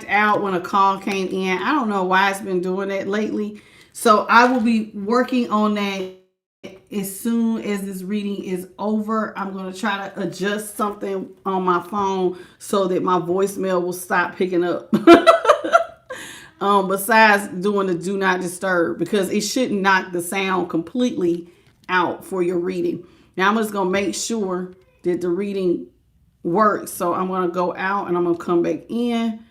blacked out when a call came in. I don't know why it's been doing that lately. So I will be working on that as soon as this reading is over. I'm going to try to adjust something on my phone so that my voicemail will stop picking up. Besides doing the do not disturb, because it shouldn't knock the sound completely out for your reading. Now I'm just going to make sure that the reading works. So I'm going to go out and I'm going to come back in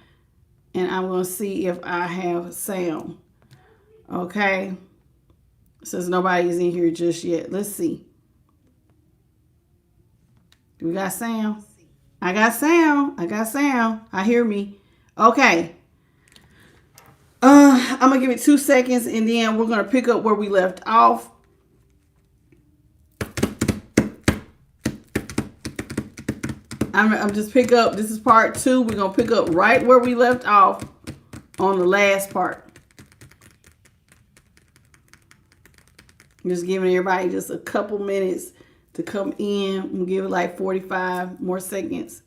and I'm going to see if I have sound. Okay. Since nobody's in here just yet. Let's see. Do we got sound? I got sound. I got sound. I hear me. Okay. I'm going to give it 2 seconds and then we're going to pick up where we left off. I'm just pick up. This is part 2. We're going to pick up right where we left off on the last part. I'm just giving everybody just a couple minutes to come in. We'll give it like 45 more seconds.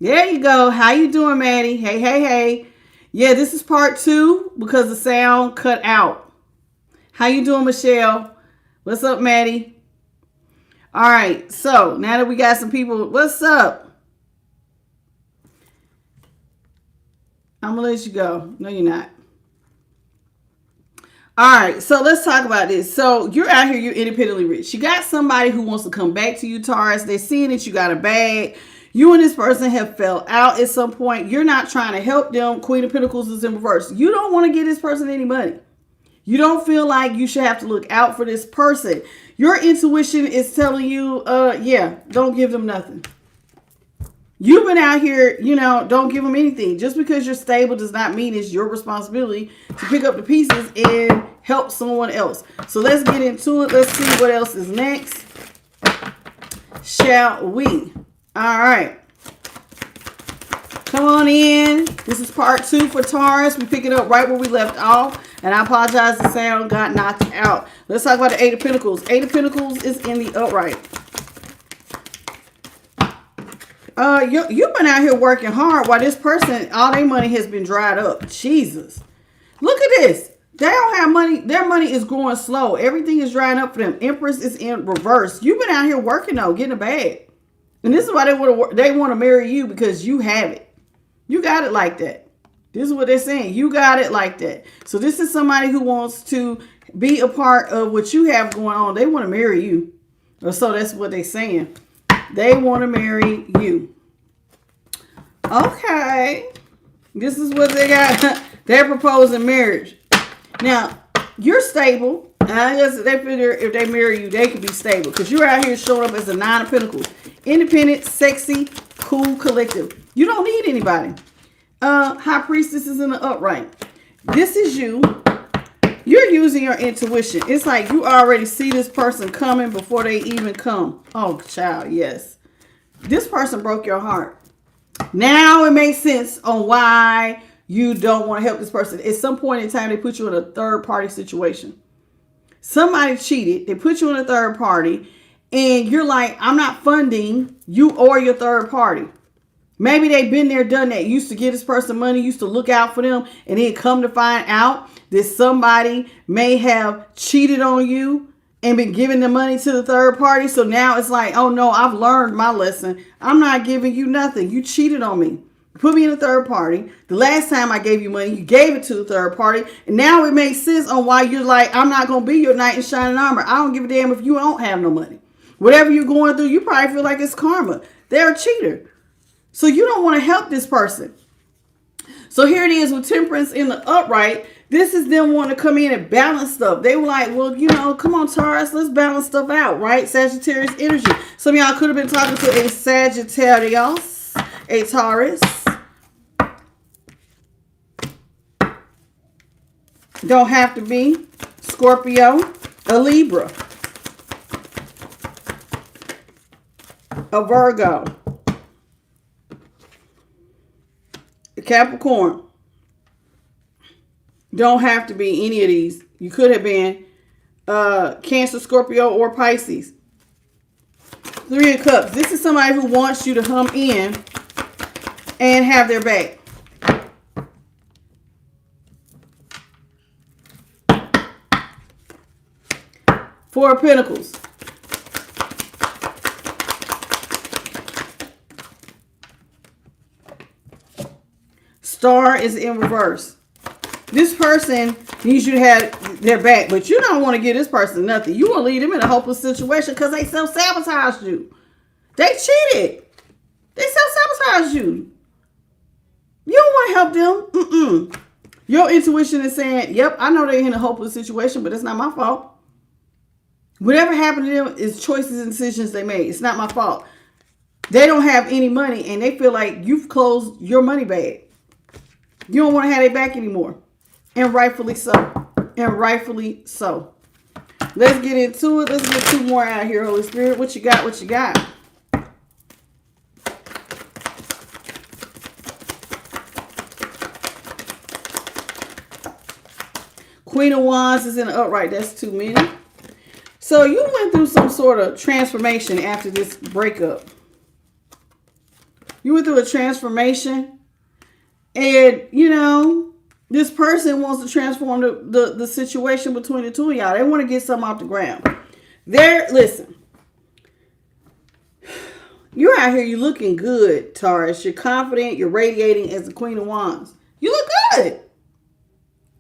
There you go. How you doing, Maddie? Hey, hey, hey. Yeah, this is part 2 because the sound cut out. How you doing, Michelle? What's up, Maddie? All right. So now that we got some people, what's up? I'm going to let you go. No, you're not. All right. So let's talk about this. So you're out here. You're independently rich. You got somebody who wants to come back to you, Taurus. They're seeing that you got a bag. You and this person have fell out at some point. You're not trying to help them. Queen of Pentacles is in reverse. You don't want to give this person any money. You don't feel like you should have to look out for this person. Your intuition is telling you, yeah, don't give them nothing. You've been out here, don't give them anything. Just because you're stable does not mean it's your responsibility to pick up the pieces and help someone else. So let's get into it. Let's see what else is next. Shall we? All right. Come on in. This is part 2 for Taurus. We pick it up right where we left off. And I apologize, the sound got knocked out. Let's talk about the 8 of Pentacles. 8 of Pentacles is in the upright. You've been out here working hard while this person, all their money has been dried up. Jesus. Look at this. They don't have money. Their money is growing slow. Everything is drying up for them. Empress is in reverse. You've been out here working though, getting a bag. And this is why they want to marry you, because you have it. You got it like that. This is what they're saying. You got it like that. So this is somebody who wants to be a part of what you have going on. They want to marry you. Or so that's what they're saying. They want to marry you. Okay. This is what they got. They're proposing marriage. Now, you're stable. And I guess they figure if they marry you, they can be stable. Because you're out here showing up as a 9 of Pentacles. Independent, sexy, cool, collective. You don't need anybody. High Priestess is in the upright. This is you. You're using your intuition. It's like you already see this person coming before they even come. Oh, child, yes. This person broke your heart. Now it makes sense on why you don't want to help this person. At some point in time, they put you in a third-party situation. Somebody cheated. They put you in a third party. And you're like, I'm not funding you or your third party. Maybe they've been there, done that. Used to give this person money, used to look out for them. And then come to find out that somebody may have cheated on you and been giving the money to the third party. So now it's like, oh no, I've learned my lesson. I'm not giving you nothing. You cheated on me. Put me in a third party. The last time I gave you money, you gave it to the third party. And now it makes sense on why you're like, I'm not going to be your knight in shining armor. I don't give a damn if you don't have no money. Whatever you're going through, you probably feel like it's karma. They're a cheater. So you don't want to help this person. So here it is with Temperance in the upright. This is them wanting to come in and balance stuff. They were like, well, come on, Taurus, let's balance stuff out, right? Sagittarius energy. Some of y'all could have been talking to a Sagittarius, a Taurus. Don't have to be. Scorpio, a Libra, a Virgo, a Capricorn. Don't have to be any of these. You could have been Cancer, Scorpio, or Pisces. Three of Cups. This is somebody who wants you to hum in and have their back. Four of Pentacles. Star is in reverse. This person needs you to have their back, but you don't want to give this person nothing. You want to leave them in a hopeless situation because they self-sabotaged you. They cheated. They self-sabotaged you. You don't want to help them. Mm-mm. Your intuition is saying, yep, I know they're in a hopeless situation, but it's not my fault. Whatever happened to them is choices and decisions they made. It's not my fault. They don't have any money, and they feel like you've closed your money bag. You don't want to have their back anymore. And rightfully so. And rightfully so. Let's get into it. Let's get two more out here, Holy Spirit. What you got? What you got? Queen of Wands is in the upright. That's too many. So you went through some sort of transformation after this breakup. You went through a transformation. And, you know, this person wants to transform the situation between the two of y'all. They want to get something off the ground. Listen. You're out here, you're looking good, Taurus. You're confident, you're radiating as the Queen of Wands. You look good.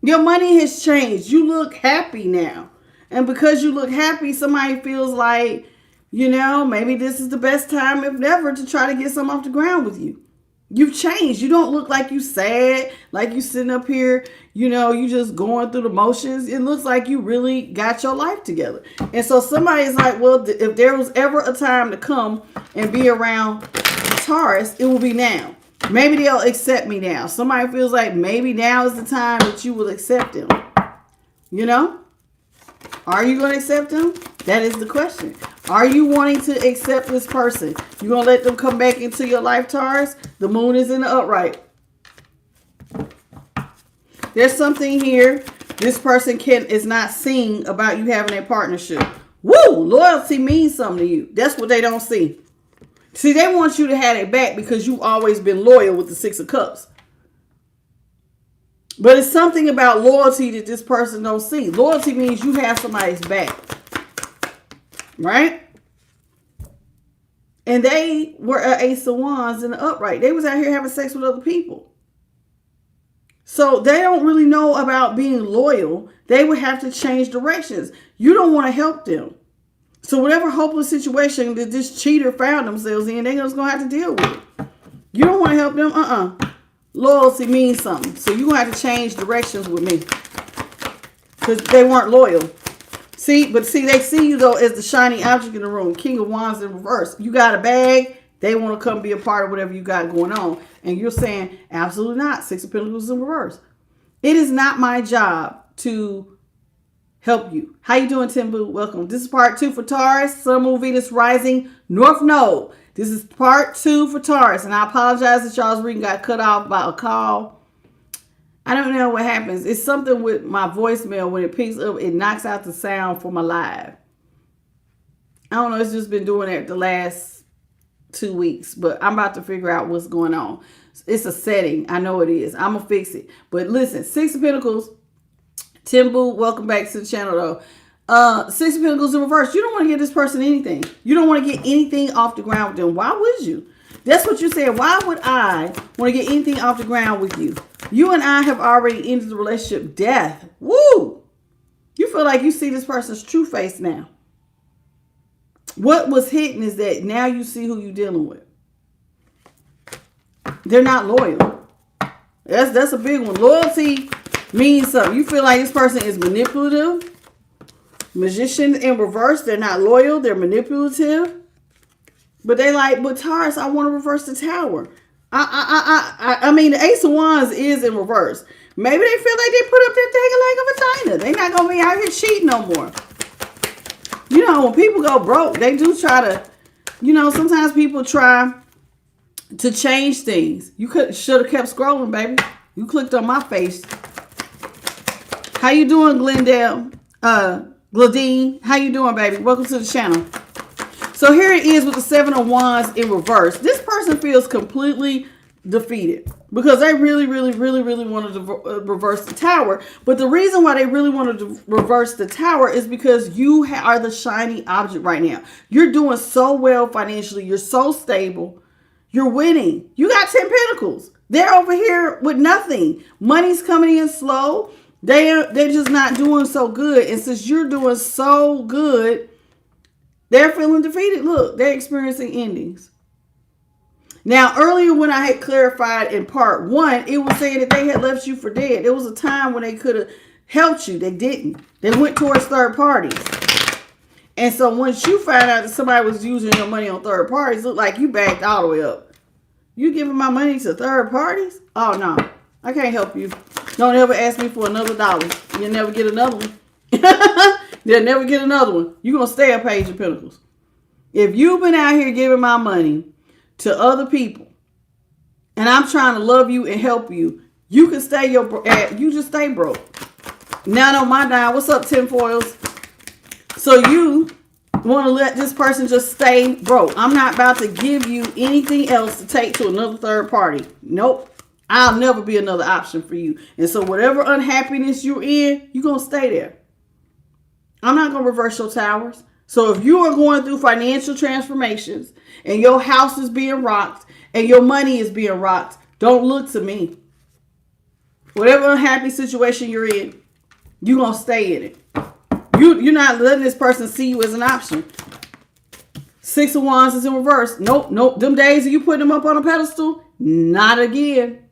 Your money has changed. You look happy now. And because you look happy, somebody feels like, you know, maybe this is the best time, if never, to try to get something off the ground with you. You've changed. You don't look like you sad, like you sitting up here, you know, you just going through the motions. It looks like you really got your life together. And so somebody's like, well, if there was ever a time to come and be around Taurus, it will be now. Maybe they'll accept me now. Somebody feels like maybe now is the time that you will accept them. You know? Are you going to accept them? That is the question. Are you wanting to accept this person? You going to let them come back into your life, Taurus? The moon is in the upright. There's something here this person is not seeing about you having a partnership. Woo! Loyalty means something to you. That's what they don't see. See, they want you to have it back because you've always been loyal with the Six of Cups. But it's something about loyalty that this person don't see. Loyalty means you have somebody's back. Right? And they were an Ace of Wands in the upright. They was out here having sex with other people. So they don't really know about being loyal. They would have to change directions. You don't want to help them. So whatever hopeless situation that this cheater found themselves in, they're just going to have to deal with it. You don't want to help them? Loyalty means something. So you're going to have to change directions with me. Because they weren't loyal. See, they see you, though, as the shiny object in the room. King of Wands in reverse. You got a bag. They want to come be a part of whatever you got going on. And you're saying, absolutely not. Six of Pentacles in reverse. It is not my job to help you. How you doing, Timbu? Welcome. This is part 2 for Taurus. Sun, Moon, Venus, Rising, North Node. This is part 2 for Taurus. And I apologize that y'all's reading got cut off by a call. I don't know what happens. It's something with my voicemail. When it picks up, it knocks out the sound for my live. I don't know. It's just been doing that the last 2 weeks. But I'm about to figure out what's going on. It's a setting. I know it is. I'm going to fix it. But listen, Six of Pentacles. Timbu, welcome back to the channel, though. Six of Pentacles in reverse. You don't want to give this person anything. You don't want to get anything off the ground with them. Why would you? That's what you said. Why would I want to get anything off the ground with you? You and I have already ended the relationship. Death. Woo! You feel like you see this person's true face now. What was hidden is that now you see who you're dealing with. They're not loyal. That's a big one. Loyalty means something. You feel like this person is manipulative. Magician in reverse. They're not loyal. They're manipulative. But they like, but Taurus, I want to reverse the Tower. I mean, the Ace of Wands is in reverse. Maybe they feel like they put up their thing like a vagina. They're not going to be out here cheating no more. You know, when people go broke, they do try to, you know, sometimes people try to change things. You should have kept scrolling, baby. You clicked on my face. How you doing, Glendale? Gladine, how you doing, baby? Welcome to the channel. So here it is with the Seven of Wands in reverse. This person feels completely defeated because they really wanted to reverse the Tower. But the reason why they really wanted to reverse the Tower is because you are the shiny object right now. You're doing so well financially. You're so stable. You're winning. You got 10 Pentacles. They're over here with nothing. Money's coming in slow. They're just not doing so good. And since you're doing so good, they're feeling defeated. Look, they're experiencing endings. Now, earlier when I had clarified in part 1, it was saying that they had left you for dead. There was a time when they could have helped you. They didn't. They went towards third parties. And so once you found out that somebody was using your money on third parties, it looked like you backed all the way up. You giving my money to third parties? Oh, no. I can't help you. Don't ever ask me for another dollar. You'll never get another one. You'll never get another one. You're going to stay a Page of Pentacles. If you've been out here giving my money to other people, and I'm trying to love you and help you, you can stay you just stay broke. Now on my dime, what's up, tinfoils? So you want to let this person just stay broke. I'm not about to give you anything else to take to another third party. Nope. I'll never be another option for you. And so whatever unhappiness you're in, you're going to stay there. I'm not going to reverse your towers. So if you are going through financial transformations and your house is being rocked and your money is being rocked, don't look to me. Whatever unhappy situation you're in, you're going to stay in it. You're not letting this person see you as an option. Six of Wands is in reverse. Nope. Them days that you put them up on a pedestal, not again.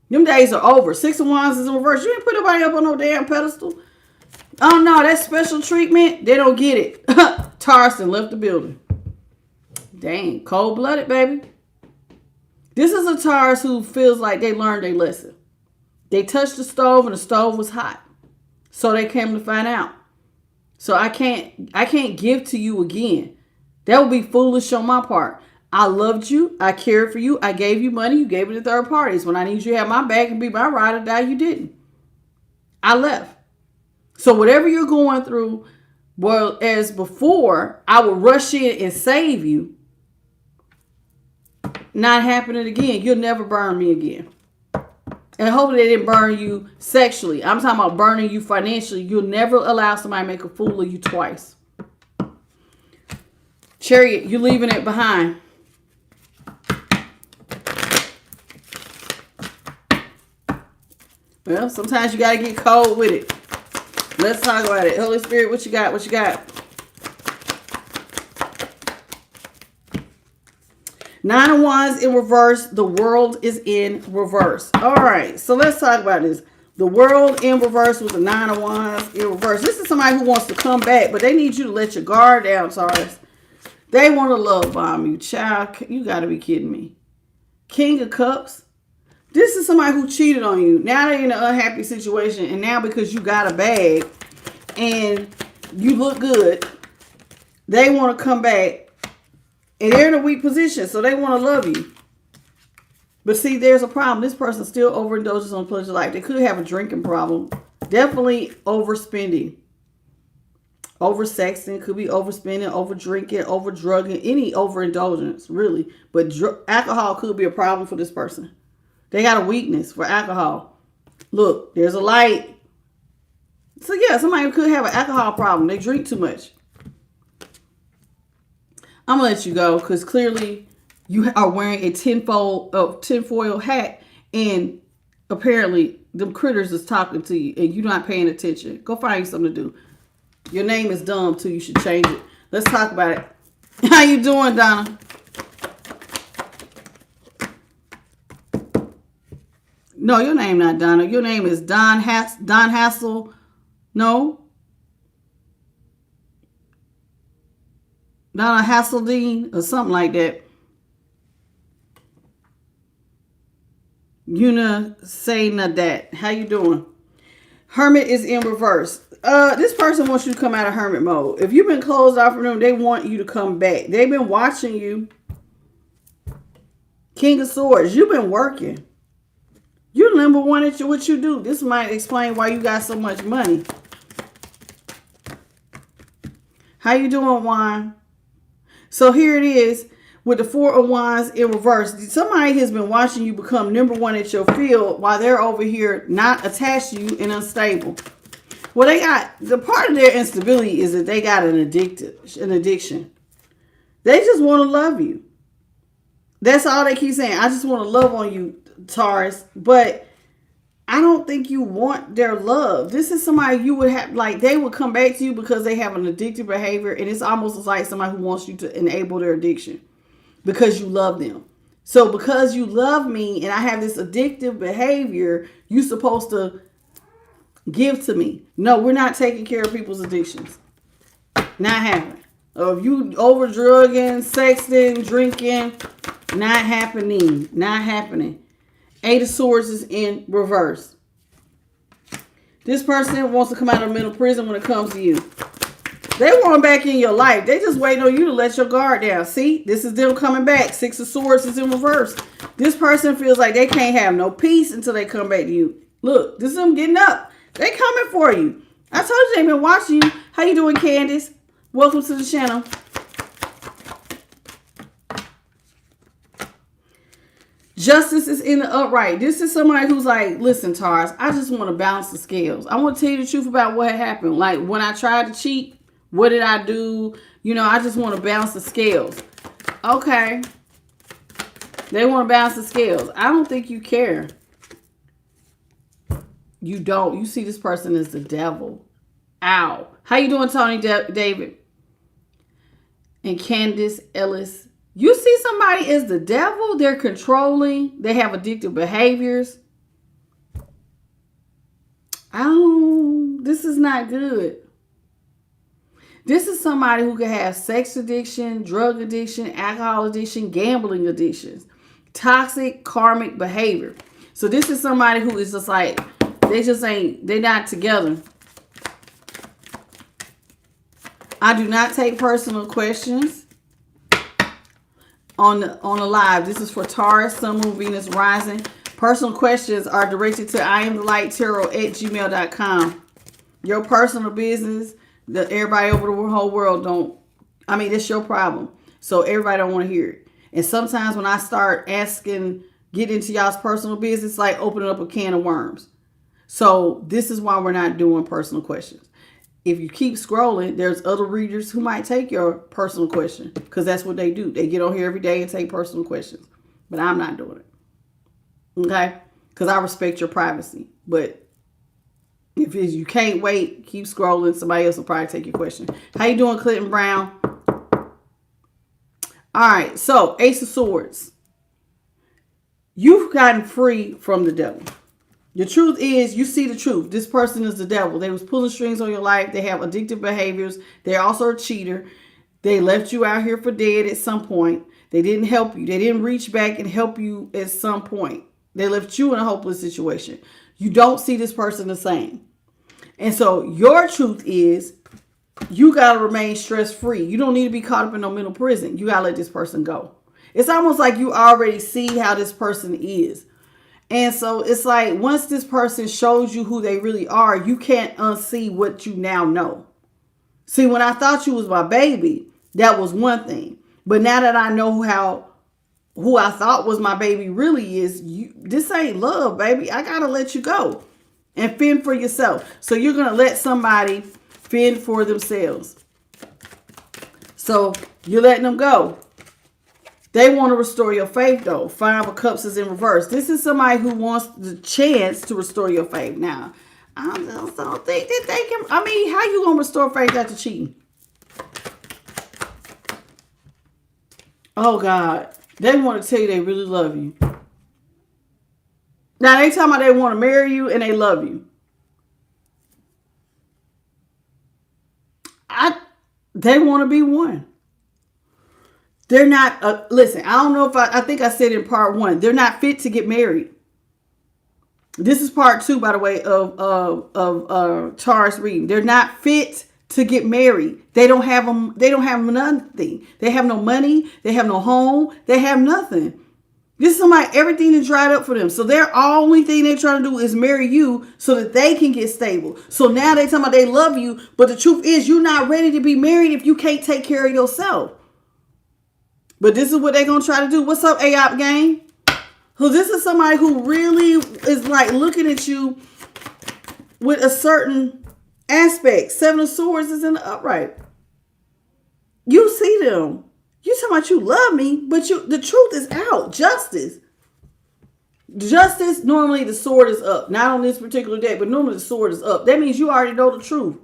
Them days are over. Six of Wands is in reverse. You ain't put nobody up on no damn pedestal. Oh no, that special treatment, they don't get it. Taurus left the building. Dang, cold-blooded, baby. This is a Taurus who feels like they learned their lesson. They touched the stove and the stove was hot. So they came to find out. So I can't give to you again. That would be foolish on my part. I loved you. I cared for you. I gave you money. You gave it to third parties. When I need you to have my back and be my ride or die, you didn't. I left. So whatever you're going through, well, as before, I would rush in and save you. Not happening again. You'll never burn me again. And hopefully they didn't burn you sexually. I'm talking about burning you financially. You'll never allow somebody to make a fool of you twice. Chariot, you're leaving it behind. Well, sometimes you got to get cold with it. Let's talk about it. Holy Spirit, what you got? What you got? Nine of Wands in reverse. The World is in reverse. All right, so let's talk about this. The World in reverse with the Nine of Wands in reverse. This is somebody who wants to come back, but they need you to let your guard down, Taurus. They want to love bomb you. Child, you got to be kidding me. King of Cups. This is somebody who cheated on you. Now they're in an unhappy situation. And now because you got a bag and you look good, they want to come back. And they're in a weak position. So they want to love you. But see, there's a problem. This person still overindulges on pleasure life. They could have a drinking problem. Definitely overspending. Over-sexing. Could be overspending, over-drinking, over-drugging. Any overindulgence, really. But alcohol could be a problem for this person. They got a weakness for alcohol. Look, there's a light. So yeah, somebody could have an alcohol problem. They drink too much. I'm going to let you go because clearly you are wearing a tinfoil hat and apparently them critters is talking to you and you're not paying attention. Go find you something to do. Your name is dumb too. You should change it. Let's talk about it. How you doing, Donna? No, your name not Donna. Your name is Don Hassel. No. Donna Hasseldine or something like that. That. How you doing? Hermit is in reverse. This person wants you to come out of hermit mode. If you've been closed off from them, they want you to come back. They've been watching you. King of Swords, you've been working. You're number one at what you do. This might explain why you got so much money. How you doing, Juan? So here it is with the Four of Wands in reverse. Somebody has been watching you become number one at your field while they're over here not attached to you and unstable. Well, they got, the part of their instability is that they got an addiction. They just want to love you. That's all they keep saying. I just want to love on you, Taurus. But I don't think you want their love. This is somebody you would have, like, they would come back to you because they have an addictive behavior. And it's almost like somebody who wants you to enable their addiction because you love them. So because you love me and I have this addictive behavior, you're supposed to give to me. No, we're not taking care of people's addictions. Not happening. Or if you over drugging, sexting, drinking, not happening. Not happening. Eight of Swords is in reverse. This person wants to come out of mental prison when it comes to you. They want back in your life. They just waiting on you to let your guard down. See, this is them coming back. Six of Swords is in reverse. This person feels like they can't have no peace until they come back to you. Look, this is them getting up. They coming for you. I told you they've been watching you. How you doing, Candace? Welcome to the channel. Justice is in the upright. This is somebody who's like, listen, Taurus, I just want to balance the scales. I want to tell you the truth about what happened. Like, when I tried to cheat, what did I do? You know, I just want to balance the scales. Okay. They want to balance the scales. I don't think you care. You don't. You see this person as the devil. Ow. How you doing, Tony David? And Candace Ellis. You see somebody as the devil. They're controlling. They have addictive behaviors. Oh, this is not good. This is somebody who could have sex addiction, drug addiction, alcohol addiction, gambling addictions, toxic karmic behavior. So this is somebody who is just like, they're not together. I do not take personal questions on the live. This is for Taurus, Sun, Moon, Venus, Rising. Personal questions are directed to IamTheLightTarot@gmail.com. Your personal business, that everybody over the whole world don't, I mean, that's your problem. So everybody don't want to hear it. And sometimes when I start asking, get into y'all's personal business, like opening up a can of worms. So this is why we're not doing personal questions. If you keep scrolling, there's other readers who might take your personal question because that's what they do. They get on here every day and take personal questions. But I'm not doing it. Okay? Because I respect your privacy. But if you can't wait, keep scrolling. Somebody else will probably take your question. How you doing, Clinton Brown? All right. So, Ace of Swords. You've gotten free from the devil. The truth is, you see the truth. This person is the devil. They was pulling strings on your life. They have addictive behaviors. They're also a cheater. They left you out here for dead at some point. They didn't help you. They didn't reach back and help you at some point. They left you in a hopeless situation. You don't see this person the same. And so your truth is, you got to remain stress-free. You don't need to be caught up in no mental prison. You got to let this person go. It's almost like you already see how this person is. And so it's like once this person shows you who they really are, you can't unsee what you now know. See, when I thought you was my baby, that was one thing. But now that I know who I thought was my baby really is, this ain't love, baby. I got to let you go and fend for yourself. So you're going to let somebody fend for themselves. So you're letting them go. They want to restore your faith, though. Five of Cups is in reverse. This is somebody who wants the chance to restore your faith. Now, I just don't think that they can. I mean, how you going to restore faith after cheating? Oh, God. They want to tell you they really love you. Now, they talking about they want to marry you and they love you. They want to be one. They're not, listen, I don't know if I think I said in part 1, they're not fit to get married. This is part 2, by the way, of Taurus reading. They're not fit to get married. They don't have nothing. They have no money. They have no home. They have nothing. This is somebody, everything that dried up for them. So their only thing they're trying to do is marry you so that they can get stable. So now they talking about they love you, but the truth is you're not ready to be married if you can't take care of yourself. But this is what they're going to try to do. What's up, AOP gang? So this is somebody who really is like looking at you with a certain aspect. Seven of Swords is in the upright. You see them. You talking about you love me, but the truth is out. Justice. Justice, normally the sword is up. Not on this particular day, but normally the sword is up. That means you already know the truth.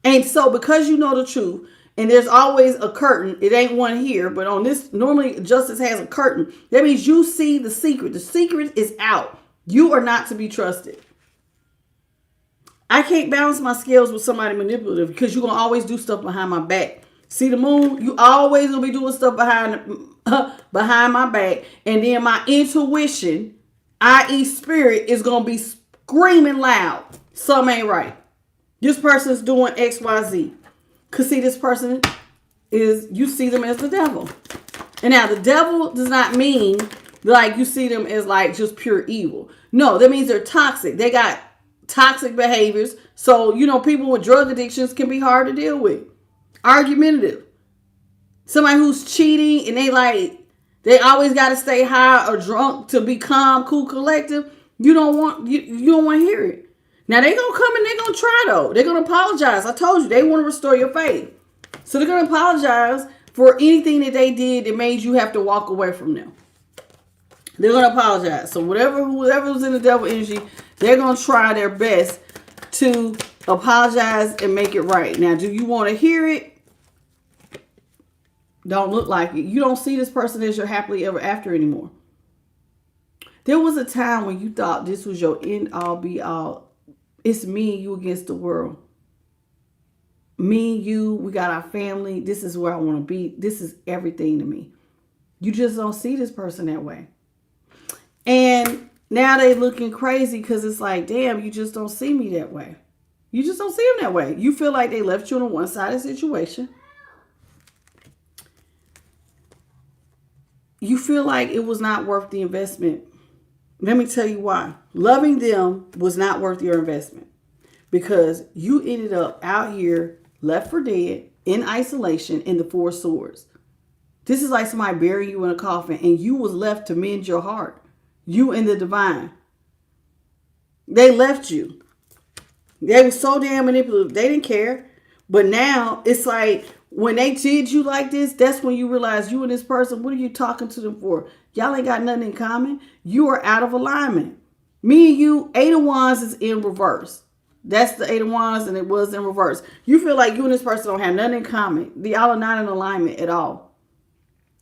And so because you know the truth, and there's always a curtain. It ain't one here, but on this, normally justice has a curtain. That means you see the secret. The secret is out. You are not to be trusted. I can't balance my scales with somebody manipulative because you're going to always do stuff behind my back. See the moon? You always going to be doing stuff behind my back. And then my intuition, i.e. spirit, is going to be screaming loud. Something ain't right. This person's doing X, Y, Z. Because see, this person is, you see them as the devil. And now the devil does not mean like you see them as like just pure evil. No, that means they're toxic. They got toxic behaviors. So, you know, people with drug addictions can be hard to deal with. Argumentative. Somebody who's cheating and they always got to stay high or drunk to be calm, cool, collective. You don't want to hear it. Now, they're going to come and they're going to try, though. They're going to apologize. I told you, they want to restore your faith. So they're going to apologize for anything that they did that made you have to walk away from them. They're going to apologize. So whoever's in the devil energy, they're going to try their best to apologize and make it right. Now, do you want to hear it? Don't look like it. You don't see this person as your happily ever after anymore. There was a time when you thought this was your end all be all. It's me and you against the world. Me and you, we got our family. This is where I want to be. This is everything to me. You just don't see this person that way. And now they looking crazy because it's like, damn, you just don't see me that way. You just don't see them that way. You feel like they left you in a one-sided situation. You feel like it was not worth the investment. Let me tell you why. Loving them was not worth your investment because you ended up out here left for dead in isolation in the Four Swords. This is like somebody burying you in a coffin and you was left to mend your heart. You and the divine. They left you. They were so damn manipulative. They didn't care. But now it's like when they did you like this, that's when you realize you and this person, what are you talking to them for? Y'all ain't got nothing in common. You are out of alignment. Me and you, Eight of Wands is in reverse. That's the Eight of Wands and it was in reverse. You feel like you and this person don't have nothing in common. Y'all are not in alignment at all.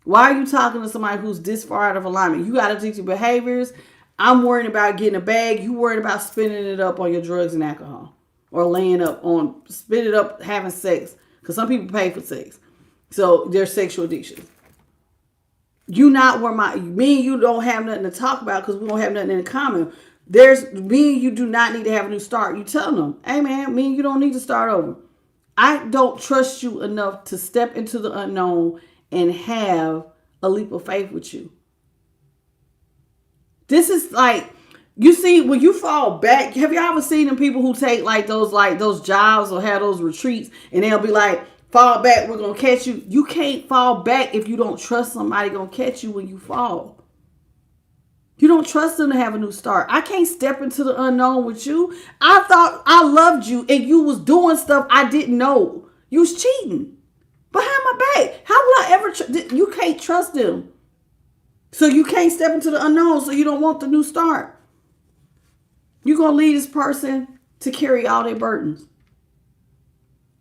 Why are you talking to somebody who's this far out of alignment? You got addictive behaviors. I'm worried about getting a bag. You worried about spending it up on your drugs and alcohol. Or laying up on, spend it up having sex. Because some people pay for sex. So there's sexual addictions. You not where me and you don't have nothing to talk about because we don't have nothing in common. Me and you do not need to have a new start. You tell them, hey man, me and you don't need to start over. I don't trust you enough to step into the unknown and have a leap of faith with you. This is like, you see, when you fall back, have you ever seen them people who take like those jobs or have those retreats and they'll be like, fall back, we're going to catch you. You can't fall back if you don't trust somebody going to catch you when you fall. You don't trust them to have a new start. I can't step into the unknown with you. I thought I loved you and you was doing stuff I didn't know. You was cheating behind my back. How will I ever, you can't trust them. So you can't step into the unknown, so you don't want the new start. You're going to lead this person to carry all their burdens.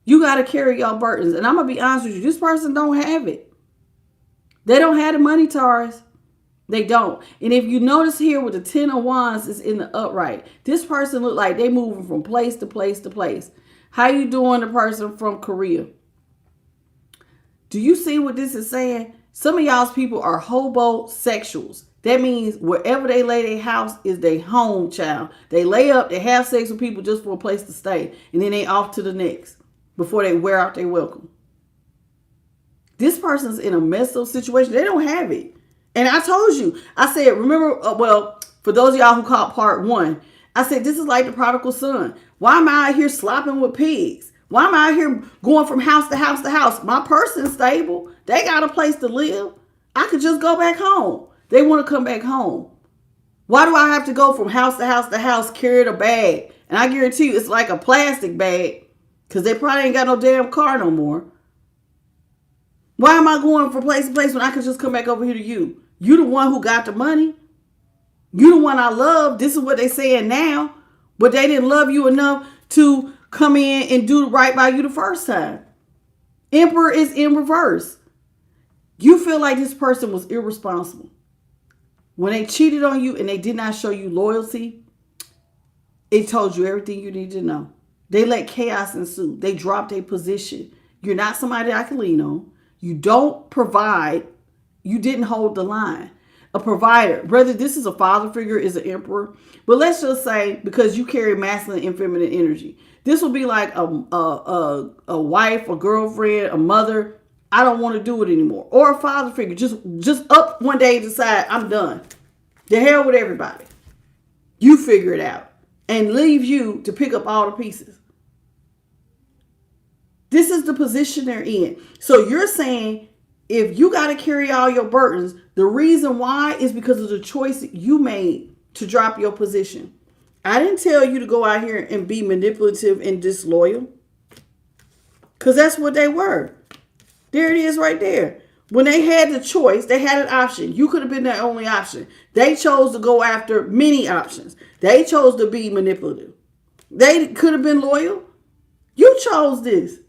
You got to carry your burdens. And I'm going to be honest with you. This person don't have it. They don't have the money, Taurus. They don't. And if you notice here with the Ten of Wands is in the upright, this person look like they moving from place to place to place. How you doing, the person from Korea? Do you see what this is saying? Some of y'all's people are hobosexuals. That means wherever they lay their house is their home, child. They lay up, they have sex with people just for a place to stay. And then they off to the next before they wear out their welcome. This person's in a messed up situation. They don't have it. And I told you, I said, remember, for those of y'all who caught part 1, I said, this is like the prodigal son. Why am I out here slopping with pigs? Why am I out here going from house to house to house? My person's stable. They got a place to live. I could just go back home. They want to come back home. Why do I have to go from house to house to house carrying a bag? And I guarantee you it's like a plastic bag because they probably ain't got no damn car no more. Why am I going from place to place when I could just come back over here to you? You the one who got the money. You the one I love. This is what they saying now. But they didn't love you enough to come in and do right by you the first time. Emperor is in reverse. You feel like this person was irresponsible. When they cheated on you and they did not show you loyalty, it told you everything you need to know. They let chaos ensue. They dropped a position. You're not somebody I can lean on. You don't provide. You didn't hold the line. A provider, whether this is a father figure, is an emperor. But let's just say because you carry masculine and feminine energy. This will be like a wife, a girlfriend, a mother. I don't want to do it anymore. Or a father figure. Just up one day decide I'm done. The hell with everybody. You figure it out. And leave you to pick up all the pieces. This is the position they're in. So you're saying if you got to carry all your burdens, the reason why is because of the choice you made to drop your position. I didn't tell you to go out here and be manipulative and disloyal. Because that's what they were. There it is right there. When they had the choice, they had an option. You could have been their only option. They chose to go after many options. They chose to be manipulative. They could have been loyal. You chose this.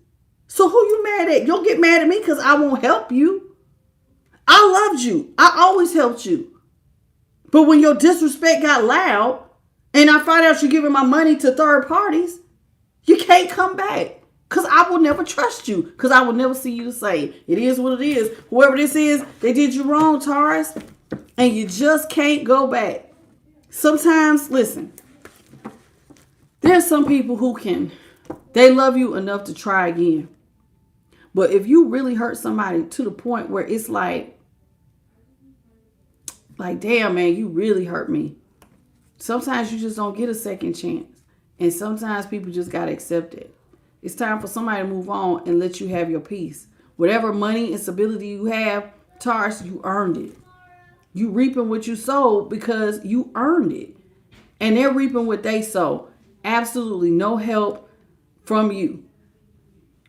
So who you mad at? You'll get mad at me because I won't help you. I loved you. I always helped you. But when your disrespect got loud and I find out you're giving my money to third parties, you can't come back. Because I will never trust you. Because I will never see you the same. It is what it is. Whoever this is, they did you wrong, Taurus. And you just can't go back. Sometimes, listen. There's some people who they love you enough to try again. But if you really hurt somebody to the point where it's like, damn, man, you really hurt me. Sometimes you just don't get a second chance. And sometimes people just got to accept it. It's time for somebody to move on and let you have your peace. Whatever money and stability you have, Taurus, you earned it. You reaping what you sowed because you earned it. And they're reaping what they sow. Absolutely no help from you.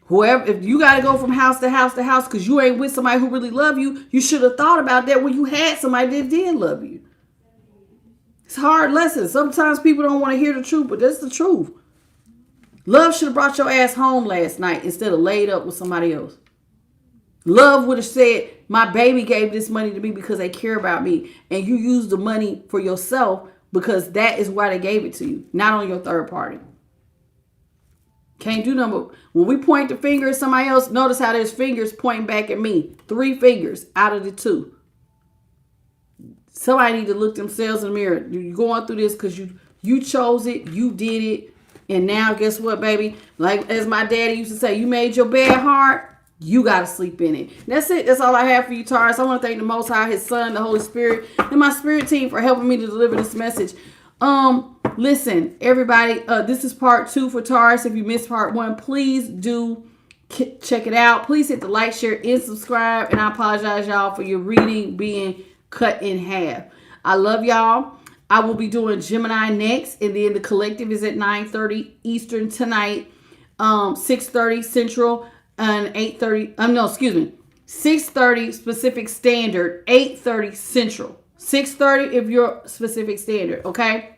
Whoever, if you got to go from house to house to house because you ain't with somebody who really love you, you should have thought about that when you had somebody that did love you. It's a hard lesson. Sometimes people don't want to hear the truth, but that's the truth. Love should have brought your ass home last night instead of laid up with somebody else. Love would have said, my baby gave this money to me because they care about me. And you use the money for yourself because that is why they gave it to you, not on your third party. Can't do nothing. When we point the finger at somebody else, notice how there's fingers pointing back at me. 3 fingers out of the 2. Somebody need to look themselves in the mirror. You're going through this because you chose it, you did it. And now guess what, baby? Like as my daddy used to say, you made your bed hard, you got to sleep in it. That's it. That's all I have for you, Taurus. I want to thank the Most High, His Son, the Holy Spirit, and my spirit team for helping me to deliver this message. Listen, everybody, this is part 2 for Taurus. If you missed part 1, please do check it out. Please hit the like, share, and subscribe. And I apologize, y'all, for your reading being cut in half. I love y'all. I will be doing Gemini next, and then the collective is at 9:30 Eastern tonight, 6:30 Central, and 6:30 Pacific Standard, 8:30 Central, 6:30 if you're Pacific Standard, okay?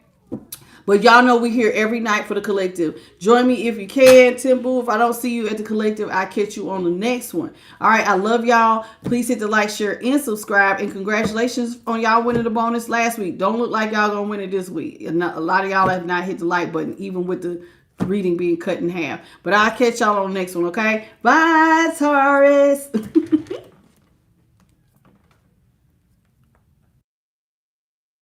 But y'all know we're here every night for the collective. Join me if you can, Timbu. If I don't see you at the collective, I'll catch you on the next one. All right, I love y'all. Please hit the like, share, and subscribe. And congratulations on y'all winning the bonus last week. Don't look like y'all gonna win it this week. A lot of y'all have not hit the like button, even with the reading being cut in half. But I'll catch y'all on the next one, okay? Bye, Taurus.